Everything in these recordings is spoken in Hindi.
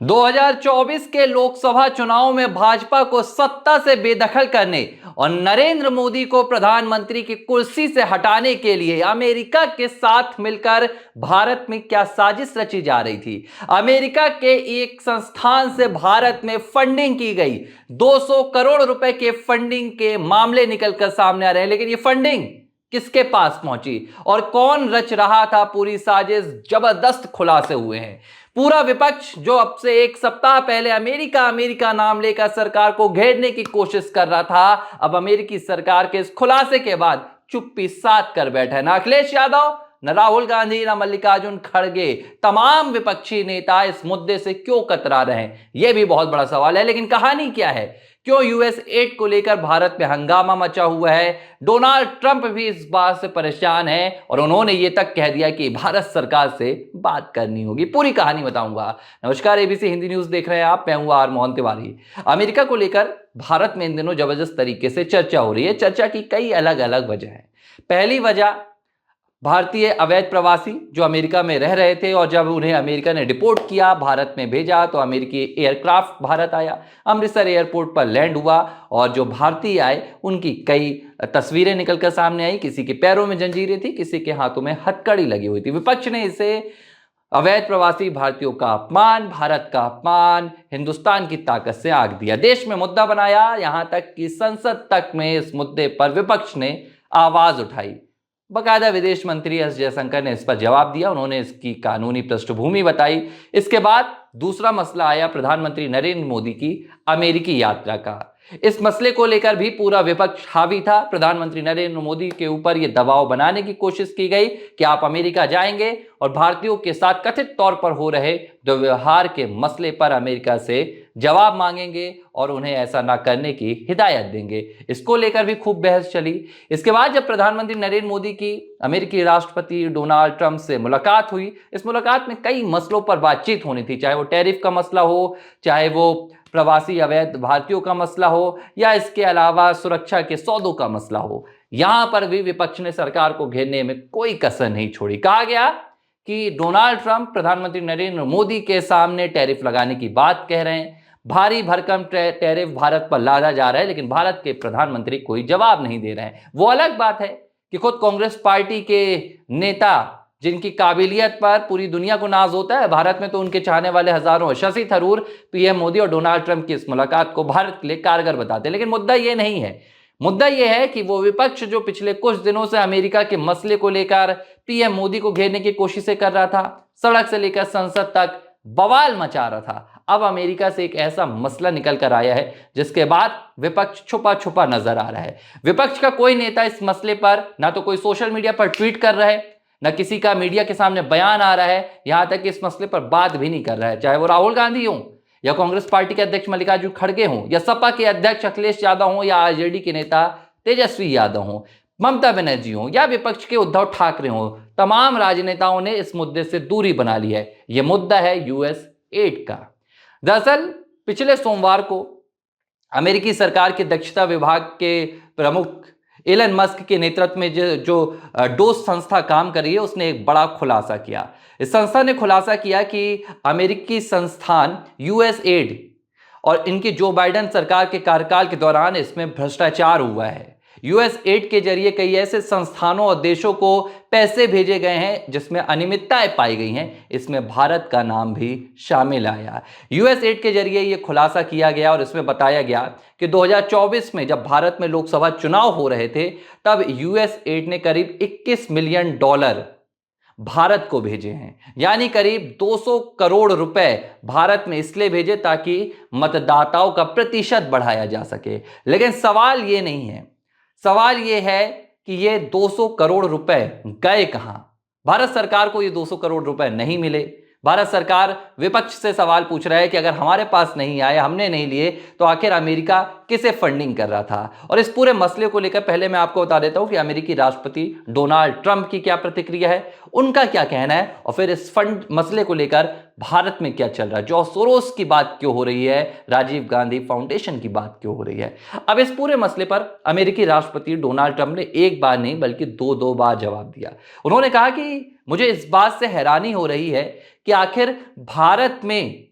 2024 के लोकसभा चुनाव में भाजपा को सत्ता से बेदखल करने और नरेंद्र मोदी को प्रधानमंत्री की कुर्सी से हटाने के लिए अमेरिका के साथ मिलकर भारत में क्या साजिश रची जा रही थी। अमेरिका के एक संस्थान से भारत में फंडिंग की गई। 200 करोड़ रुपए के फंडिंग के मामले निकलकर सामने आ रहे हैं, लेकिन ये फंडिंग किसके पास पहुंची और कौन रच रहा था पूरी साजिश, जबरदस्त खुलासे हुए हैं। पूरा विपक्ष जो अब से एक सप्ताह पहले अमेरिका अमेरिका नाम लेकर सरकार को घेरने की कोशिश कर रहा था, अब अमेरिकी सरकार के इस खुलासे के बाद चुप्पी साध कर बैठा है। ना अखिलेश यादव, न राहुल गांधी, न मल्लिकार्जुन खड़गे, तमाम विपक्षी नेता इस मुद्दे से क्यों कतरा रहे हैं, यह भी बहुत बड़ा सवाल है। लेकिन कहानी क्या है, क्यों यूएस एड को लेकर भारत में हंगामा मचा हुआ है। डोनाल्ड ट्रंप भी इस बात से परेशान है और उन्होंने ये तक कह दिया कि भारत सरकार से बात करनी होगी। पूरी कहानी बताऊंगा। नमस्कार, एबीसी हिंदी न्यूज देख रहे हैं आप, मैं हूं आर मोहन तिवारी। अमेरिका को लेकर भारत में इन दिनों जबरदस्त तरीके से चर्चा हो रही है। चर्चा की कई अलग अलग वजह है। पहली वजह, भारतीय अवैध प्रवासी जो अमेरिका में रह रहे थे और जब उन्हें अमेरिका ने डिपोर्ट किया, भारत में भेजा, तो अमेरिकी एयरक्राफ्ट भारत आया, अमृतसर एयरपोर्ट पर लैंड हुआ और जो भारतीय आए उनकी कई तस्वीरें निकलकर सामने आई। किसी के पैरों में जंजीरें थी, किसी के हाथों में हथकड़ी लगी हुई थी। विपक्ष ने इसे अवैध प्रवासी भारतीयों का अपमान, भारत का अपमान, हिंदुस्तान की ताकत से आग दिया, देश में मुद्दा बनाया। यहां तक कि संसद तक में इस मुद्दे पर विपक्ष ने आवाज उठाई। बकायदा विदेश मंत्री एस जयशंकर ने इस पर जवाब दिया, उन्होंने इसकी कानूनी पृष्ठभूमि बताई। इसके बाद दूसरा मसला आया प्रधानमंत्री नरेंद्र मोदी की अमेरिकी यात्रा का। इस मसले को लेकर भी पूरा विपक्ष हावी था। प्रधानमंत्री नरेंद्र मोदी के ऊपर यह दबाव बनाने की कोशिश की गई कि आप अमेरिका जाएंगे और भारतीयों के साथ कथित तौर पर हो रहे दुर्व्यवहार के मसले पर अमेरिका से जवाब मांगेंगे और उन्हें ऐसा ना करने की हिदायत देंगे। इसको लेकर भी खूब बहस चली। इसके बाद जब प्रधानमंत्री नरेंद्र मोदी की अमेरिकी राष्ट्रपति डोनाल्ड ट्रंप से मुलाकात हुई, इस मुलाकात में कई मसलों पर बातचीत होनी थी, चाहे वो टैरिफ का मसला हो, चाहे वो प्रवासी अवैध भारतीयों का मसला हो, या इसके अलावा सुरक्षा के सौदों का मसला हो। यहां पर भी विपक्ष ने सरकार को घेरने में कोई कसर नहीं छोड़ी। कहा गया कि डोनाल्ड ट्रंप प्रधानमंत्री नरेंद्र मोदी के सामने टैरिफ लगाने की बात कह रहे हैं, भारी भरकम टैरिफ भारत पर लादा जा रहा है, लेकिन भारत के प्रधानमंत्री कोई जवाब नहीं दे रहे हैं। वो अलग बात है कि खुद कांग्रेस पार्टी के नेता, जिनकी काबिलियत पर पूरी दुनिया को नाज होता है, भारत में तो उनके चाहने वाले हजारों, शशि थरूर पीएम मोदी और डोनाल्ड ट्रंप की इस मुलाकात को भारत के लिए कारगर बताते हैं। लेकिन मुद्दा यह नहीं है। मुद्दा यह है कि वो विपक्ष जो पिछले कुछ दिनों से अमेरिका के मसले को लेकर पीएम मोदी को घेरने की कोशिशें कर रहा था, सड़क से लेकर संसद तक बवाल मचा रहा था, अब अमेरिका से एक ऐसा मसला निकल कर आया है जिसके बाद विपक्ष छुपा छुपा नजर आ रहा है। विपक्ष का कोई नेता इस मसले पर ना तो कोई सोशल मीडिया पर ट्वीट कर रहा है, न किसी का मीडिया के सामने बयान आ रहा है, यहां तक कि इस मसले पर बात भी नहीं कर रहा है। चाहे वो राहुल गांधी हो, या कांग्रेस पार्टी के अध्यक्ष मल्लिकार्जुन खड़गे हों, या सपा के अध्यक्ष अखिलेश यादव हों, या आरजेडी के नेता तेजस्वी यादव हों, ममता बनर्जी हों, या विपक्ष के उद्धव ठाकरे हों, तमाम राजनेताओं ने इस मुद्दे से दूरी बना ली है। यह मुद्दा है यूएस एड का। दरअसल पिछले सोमवार को अमेरिकी सरकार के दक्षता विभाग के प्रमुख एलन मस्क के नेतृत्व में जो डोस संस्था काम कर रही है, उसने एक बड़ा खुलासा किया। इस संस्था ने खुलासा किया कि अमेरिकी संस्थान यूएस एड और इनकी जो बाइडेन सरकार के कार्यकाल के दौरान इसमें भ्रष्टाचार हुआ है। यूएस एड के जरिए कई ऐसे संस्थानों और देशों को पैसे भेजे गए हैं जिसमें अनियमितताएं पाई गई हैं, इसमें भारत का नाम भी शामिल आया। यूएस एड के जरिए यह खुलासा किया गया और इसमें बताया गया कि 2024 में जब भारत में लोकसभा चुनाव हो रहे थे, तब यूएस एड ने करीब $21 मिलियन भारत को भेजे हैं, यानी करीब 200 करोड़ रुपए भारत में इसलिए भेजे ताकि मतदाताओं का प्रतिशत बढ़ाया जा सके। लेकिन सवाल ये नहीं है, सवाल ये है कि ये 200 करोड़ रुपए गए कहां। भारत सरकार को ये 200 करोड़ रुपए नहीं मिले। भारत सरकार विपक्ष से सवाल पूछ रहा है कि अगर हमारे पास नहीं आए, हमने नहीं लिए, तो आखिर अमेरिका किसे फंडिंग कर रहा था। और इस पूरे मसले को लेकर पहले मैं आपको बता देता हूं कि अमेरिकी राष्ट्रपति डोनाल्ड ट्रंप की क्या प्रतिक्रिया है, उनका क्या कहना है, और फिर इस फंड मसले को लेकर भारत में क्या चल रहा है। जॉर्ज सोरोस की बात क्यों हो रही है, राजीव गांधी फाउंडेशन की बात क्यों हो रही है। अब इस पूरे मसले पर अमेरिकी राष्ट्रपति डोनाल्ड ट्रंप ने एक बार नहीं बल्कि दो बार जवाब दिया। उन्होंने कहा कि मुझे इस बात से हैरानी हो रही है कि आखिर भारत में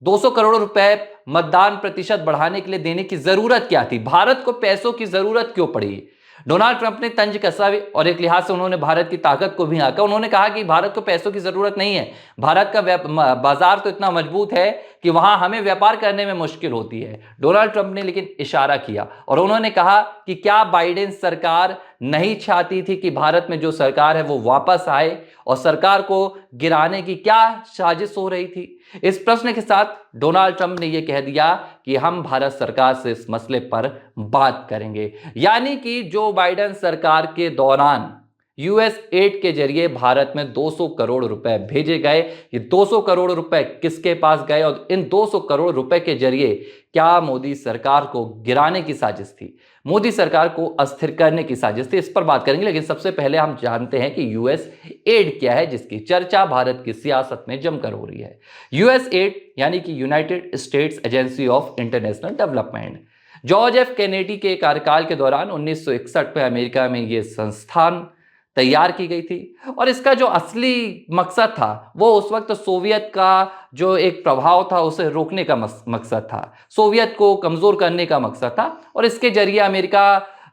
200 करोड़ रुपए मतदान प्रतिशत बढ़ाने के लिए देने की जरूरत क्या थी? भारत को पैसों की जरूरत क्यों पड़ी? डोनाल्ड ट्रंप ने तंज कसा और एक लिहाज से उन्होंने भारत की ताकत को भी आंका। उन्होंने कहा कि भारत को पैसों की जरूरत नहीं है, भारत का बाजार तो इतना मजबूत है कि वहां हमें व्यापार करने में मुश्किल होती है। डोनाल्ड ट्रंप ने लेकिन इशारा किया और उन्होंने कहा कि क्या बाइडेन सरकार नहीं चाहती थी कि भारत में जो सरकार है वो वापस आए, और सरकार को गिराने की क्या साजिश हो रही थी? इस प्रश्न के साथ डोनाल्ड ट्रंप ने यह कह दिया कि हम भारत सरकार से इस मसले पर बात करेंगे। यानी कि जो बाइडेन सरकार के दौरान यूएस एड के जरिए भारत में 200 करोड़ रुपए भेजे गए। ये 200 करोड़ रुपए किसके पास गए और इन 200 करोड़ रुपए के जरिए क्या मोदी सरकार को गिराने की साजिश थी, मोदी सरकार को अस्थिर करने की साजिश थी? इस पर बात करेंगे, लेकिन सबसे पहले हम जानते हैं कि यूएस एड क्या है, जिसकी चर्चा भारत की सियासत में जमकर हो रही है। यूएस एड यानी कि United states agency of international development, George F Kennedy के कार्यकाल के दौरान 1961 में अमेरिका में यह संस्थान तैयार की गई थी। और इसका जो असली मकसद था वो उस वक्त सोवियत का जो एक प्रभाव था उसे रोकने का मकसद था, सोवियत को कमजोर करने का मकसद था। और इसके जरिए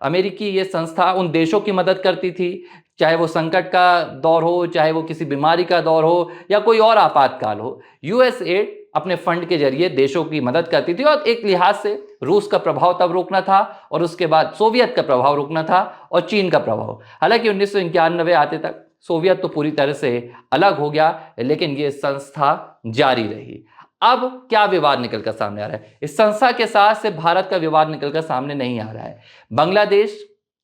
अमेरिकी ये संस्था उन देशों की मदद करती थी, चाहे वो संकट का दौर हो, चाहे वो किसी बीमारी का दौर हो या कोई और आपातकाल हो। यूएस एड अपने फंड के जरिए देशों की मदद करती थी और एक लिहाज से रूस का प्रभाव तब रोकना था और उसके बाद सोवियत का प्रभाव रोकना था और चीन का प्रभाव। हालांकि 1991 आते तक सोवियत तो पूरी तरह से अलग हो गया, लेकिन ये संस्था जारी रही। अब क्या विवाद निकलकर सामने आ रहा है? इस संस्था के साथ से भारत का विवाद निकलकर सामने नहीं आ रहा है। बांग्लादेश,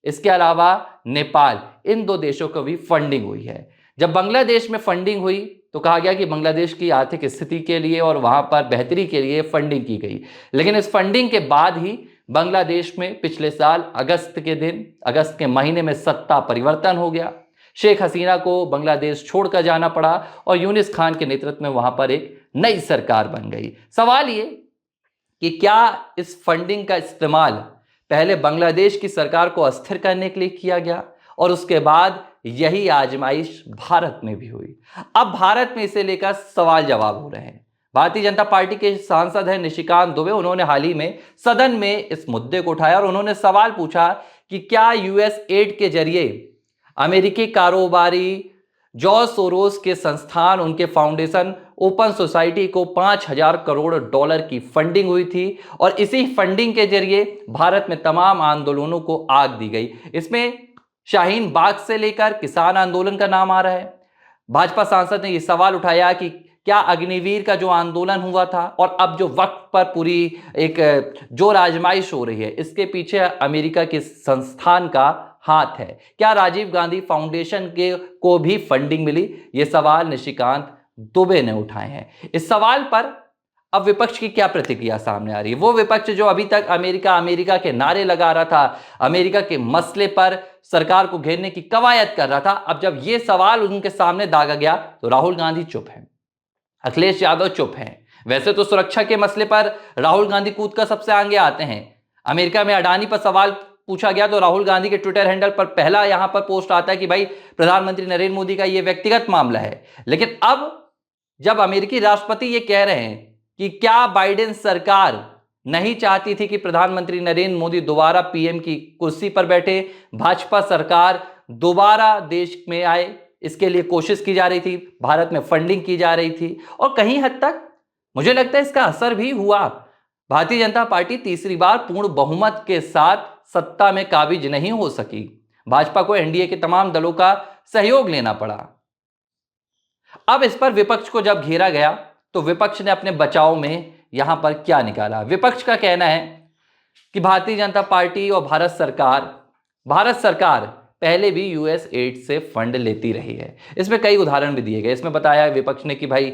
इसके अलावा नेपाल, इन दो देशों को भी फंडिंग हुई है। जब बांग्लादेश में फंडिंग हुई तो कहा गया कि बांग्लादेश की आर्थिक स्थिति के लिए और वहां पर बेहतरी के लिए फंडिंग की गई। लेकिन इस फंडिंग के बाद ही बांग्लादेश में पिछले साल अगस्त के महीने में सत्ता परिवर्तन हो गया। शेख हसीना को बांग्लादेश छोड़कर जाना पड़ा और यूनिस खान के नेतृत्व में वहां पर एक नई सरकार बन गई। सवाल ये कि क्या इस फंडिंग का इस्तेमाल पहले बांग्लादेश की सरकार को अस्थिर करने के लिए किया गया और उसके बाद यही आजमाइश भारत में भी हुई? अब भारत में इसे लेकर सवाल जवाब हो रहे हैं। भारतीय जनता पार्टी के सांसद हैं निशिकांत दुबे, उन्होंने हाल ही में सदन में इस मुद्दे को उठाया और उन्होंने सवाल पूछा कि क्या यूएस एड के जरिए अमेरिकी कारोबारी जॉर्ज सोरोस के संस्थान, उनके फाउंडेशन ओपन सोसाइटी को 5,000 करोड़ डॉलर की फंडिंग हुई थी और इसी फंडिंग के जरिए भारत में तमाम आंदोलनों को आग दी गई। इसमें शाहीन बाग से लेकर किसान आंदोलन का नाम आ रहा है। भाजपा सांसद ने यह सवाल उठाया कि क्या अग्निवीर का जो आंदोलन हुआ था और अब जो वक्त पर पूरी एक जोर आजमाइश हो रही है, इसके पीछे अमेरिका के संस्थान का हाथ है? क्या राजीव गांधी फाउंडेशन को भी फंडिंग मिली? ये सवाल निशिकांत दुबे ने उठाए हैं। इस सवाल पर अब विपक्ष की क्या प्रतिक्रिया सामने आ रही है? वो विपक्ष जो अभी तक अमेरिका के नारे लगा रहा था, अमेरिका के मसले पर सरकार को घेरने की कवायद कर रहा था, अब जब ये सवाल उनके सामने दागा गया तो राहुल गांधी चुप हैं, अखिलेश यादव चुप हैं। वैसे तो सुरक्षा के मसले पर राहुल गांधी कूद कर सबसे आगे आते हैं। अमेरिका में अडानी पर सवाल पूछा गया तो राहुल गांधी के ट्विटर हैंडल पर पहला यहां पर पोस्ट आता है कि भाई प्रधानमंत्री नरेंद्र मोदी का यह व्यक्तिगत मामला है। लेकिन अब जब अमेरिकी राष्ट्रपति ये कह रहे हैं कि क्या बाइडेन सरकार नहीं चाहती थी कि प्रधानमंत्री नरेंद्र मोदी दोबारा पीएम की कुर्सी पर बैठे, भाजपा सरकार दोबारा देश में आए, इसके लिए कोशिश की जा रही थी, भारत में फंडिंग की जा रही थी और कहीं हद तक मुझे लगता है इसका असर भी हुआ। भारतीय जनता पार्टी तीसरी बार पूर्ण बहुमत के साथ सत्ता में काबिज नहीं हो सकी। भाजपा को एनडीए के तमाम दलों का सहयोग लेना पड़ा। अब इस पर विपक्ष को जब घेरा गया तो विपक्ष ने अपने बचाव में यहां पर क्या निकाला? विपक्ष का कहना है कि भारतीय जनता पार्टी और भारत सरकार पहले भी यूएस एड से फंड लेती रही है। इसमें कई उदाहरण भी दिए गए। इसमें बताया विपक्ष ने कि भाई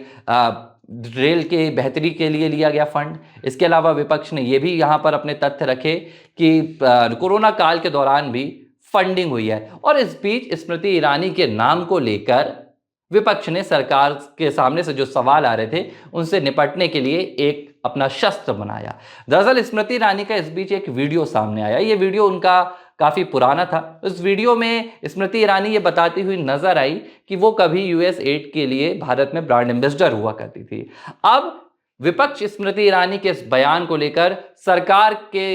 रेल के बेहतरी के लिए लिया गया फंड। इसके अलावा विपक्ष ने यह भी यहां पर अपने तथ्य रखे कि कोरोना काल के दौरान भी फंडिंग हुई है। और इस बीच स्मृति ईरानी के नाम को लेकर विपक्ष ने सरकार के सामने से जो सवाल आ रहे थे उनसे निपटने के लिए एक अपना शस्त्र बनाया। दरअसल स्मृति ईरानी का इस बीच एक वीडियो सामने आया। ये वीडियो उनका काफी पुराना था। इस वीडियो में स्मृति ईरानी ये बताती हुई नजर आई कि वो कभी यूएस एड के लिए भारत में ब्रांड एम्बेसडर हुआ करती थी। अब विपक्ष स्मृति ईरानी के इस बयान को लेकर सरकार के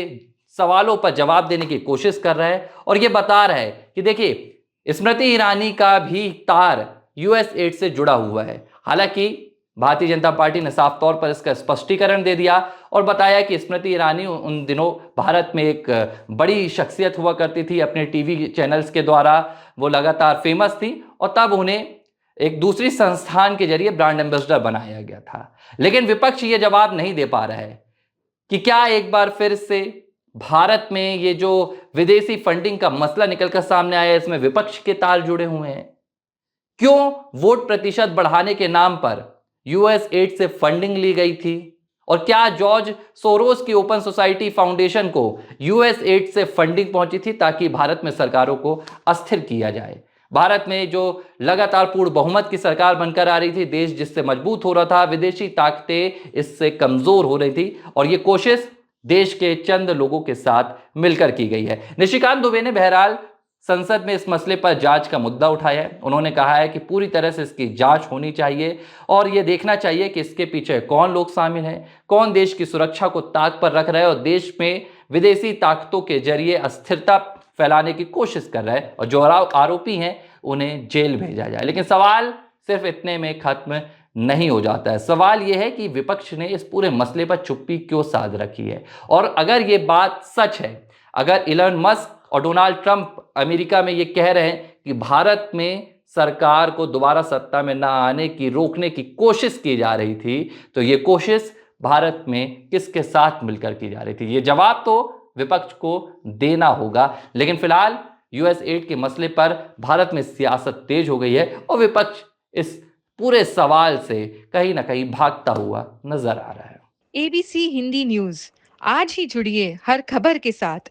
सवालों पर जवाब देने की कोशिश कर रहा है और यह बता रहा है कि देखिए स्मृति ईरानी का भी तार यूएस एड से जुड़ा हुआ है। हालांकि भारतीय जनता पार्टी ने साफ तौर पर इसका स्पष्टीकरण दे दिया और बताया कि स्मृति ईरानी उन दिनों भारत में एक बड़ी शख्सियत हुआ करती थी, अपने टीवी चैनल्स के द्वारा वो लगातार फेमस थी और तब उन्हें एक दूसरी संस्थान के जरिए ब्रांड एम्बेसडर बनाया गया था। लेकिन विपक्ष ये जवाब नहीं दे पा रहा है कि क्या एक बार फिर से भारत में ये जो विदेशी फंडिंग का मसला निकलकर सामने आया, इसमें विपक्ष के तार जुड़े हुए हैं। क्यों वोट प्रतिशत बढ़ाने के नाम पर यूएस एड से फंडिंग ली गई थी और क्या जॉर्ज सोरोस की ओपन सोसाइटी फाउंडेशन को यूएस एड से फंडिंग पहुंची थी ताकि भारत में सरकारों को अस्थिर किया जाए। भारत में जो लगातार पूर्ण बहुमत की सरकार बनकर आ रही थी, देश जिससे मजबूत हो रहा था, विदेशी ताकतें इससे कमजोर हो रही थी और यह कोशिश देश के चंद लोगों के साथ मिलकर की गई है। निशिकांत दुबे ने बहरहाल संसद में इस मसले पर जांच का मुद्दा उठाया है। उन्होंने कहा है कि पूरी तरह से इसकी जांच होनी चाहिए और यह देखना चाहिए कि इसके पीछे कौन लोग शामिल हैं, कौन देश की सुरक्षा को ताक पर रख रहा है और देश में विदेशी ताकतों के जरिए अस्थिरता फैलाने की कोशिश कर रहा है और जो आरोपी हैं उन्हें जेल भेजा जाए। लेकिन सवाल सिर्फ इतने में खत्म नहीं हो जाता है। सवाल यह है कि विपक्ष ने इस पूरे मसले पर चुप्पी क्यों साध रखी है और अगर ये बात सच है, अगर इलॉन मस्क और डोनाल्ड ट्रंप अमेरिका में ये कह रहे हैं कि भारत में सरकार को दोबारा सत्ता में ना आने की रोकने की कोशिश की जा रही थी, तो ये कोशिश भारत में किसके साथ मिलकर की जा रही थी? ये जवाब तो विपक्ष को देना होगा। लेकिन फिलहाल यूएस एड के मसले पर भारत में सियासत तेज हो गई है और विपक्ष इस पूरे सवाल से कहीं ना कहीं भागता हुआ नजर आ रहा है। एबीसी हिंदी न्यूज, आज ही जुड़िए हर खबर के साथ।